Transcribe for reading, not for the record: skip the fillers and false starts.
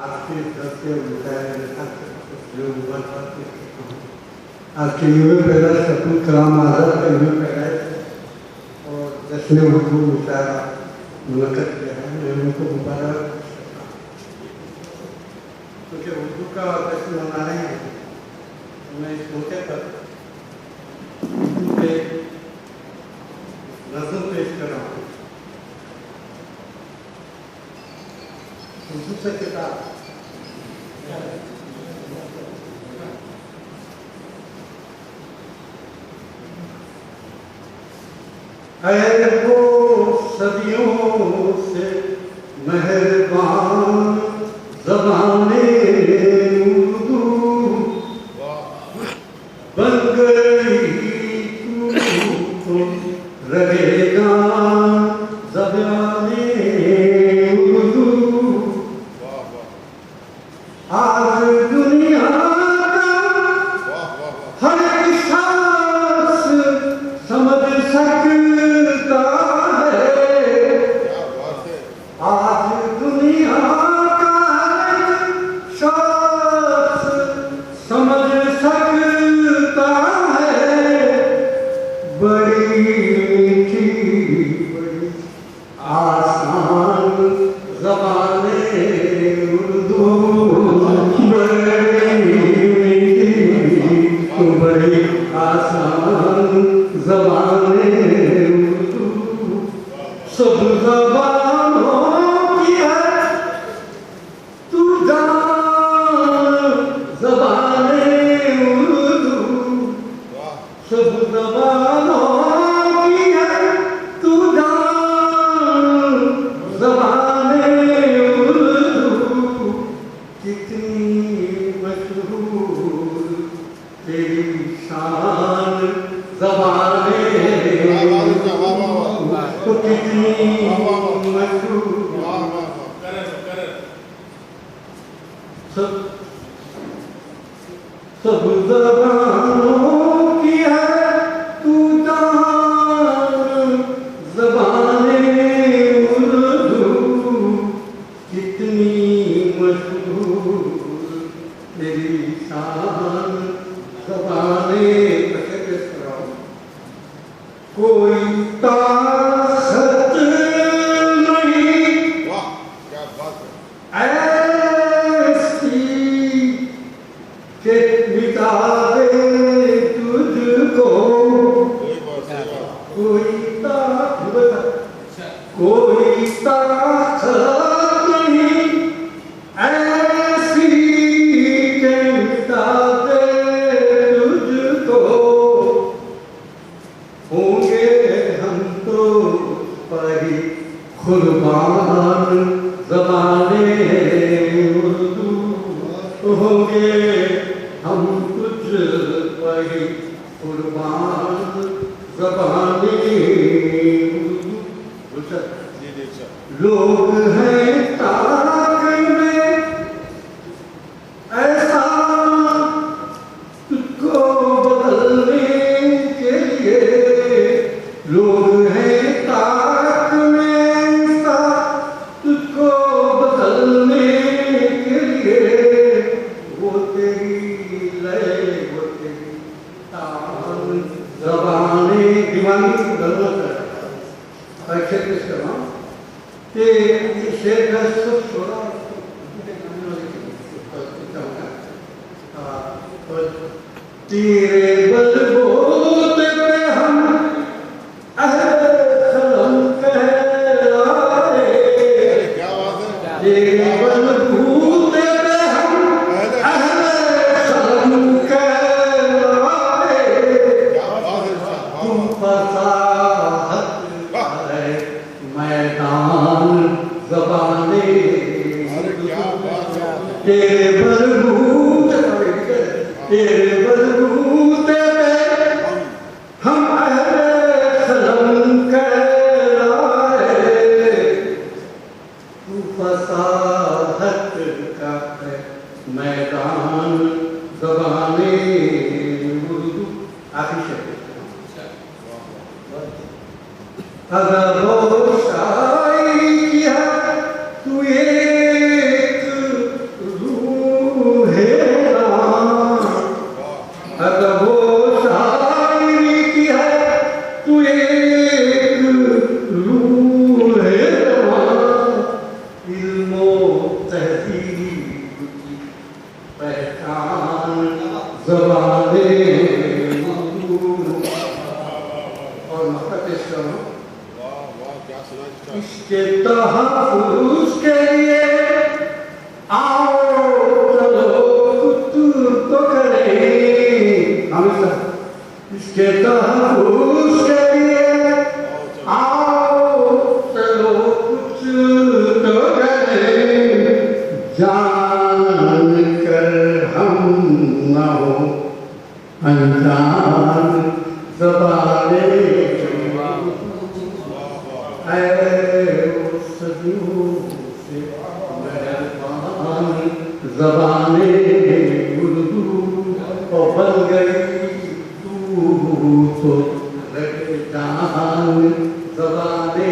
आपके सत्य आपके युवा पैदा अब्दुल कलाम आज़ाद का युवा पैदा और 10वें उर्दू मुशायरा मुनक़्क़द किया है। मैं उनको मुबारक क्योंकि उर्दू का जश्न मना रहे हैं तो मैं इस मौके पर उर्दू पे नज़म पेश कर रहा हूँ। उर्दू से किताब है वो सदियों से मेहरबान ज़बाने उर्दू बन गई तू रहेगा ज़बाने उर्दू। आज दुनिया का हर शख्स समझ सकता है, आज दुनिया का हर शख्स समझ सकता है, बड़ी मीठी बड़ी आसान ज़बाने उर्दू, बड़ी आसान ज़बाने उर्दू। सब ज़बानों की है तू जान ज़बाने उर्दू, सब ज़बानों की है तू जान ज़बाने उर्दू। कितनी मशहूर तेरी शान ज़बाने तो कितनी मशहूर सब ज़बानों की है तू जान ज़बाने उर्दू। कितनी मशहूर तेरी शान ज़बाने कोई ताकत नहीं ऐसी के मिटा दे तुझको, कोई ताकत नहीं ऐसी के मिटा दे तुझको। होंगे हम तो परी कुर्बान ज़बाने उर्दू, होंगे हम कुछ परी कुर्बान ज़बाने उर्दू। लोग हैं ताक में ऐसा तुझको बदलने के लिए, लोग हैं ताक में ऐसा तुझको बदलने के लिए। वो तेरी लय वो तेरी तान ज़बाने दीवानी गलत है ऐसे किस तरह कि शेर का सब छोड़ा तेरे बलबूते पे हम अहले कलम कहलाए, तेरे बलबूते पे हम अहले कलम कहलाए। तुम फसाहत है मैदान ज़बाने, तेरे बलबूते पे हम अहले कलम कहलाए। तू फसाहत का है मैदान ज़बाने उर्दू। आखिरी शब्द अगर वो शायरी है तू एक सही पहचान ज़बाने और मक्का पेश करो। इसके तहफ़्फ़ुज़ के लिए आओ चलो कुछ तो करें। हमेशा इसके तहफ़्फ़ुज़ के लिए आओ चलो कुछ तो करें। जान कर हम न हो अनजान ज़बाने सदियों से मेहरबान ज़बाने उर्दू और बन गई तू तो लगे जान ज़बाने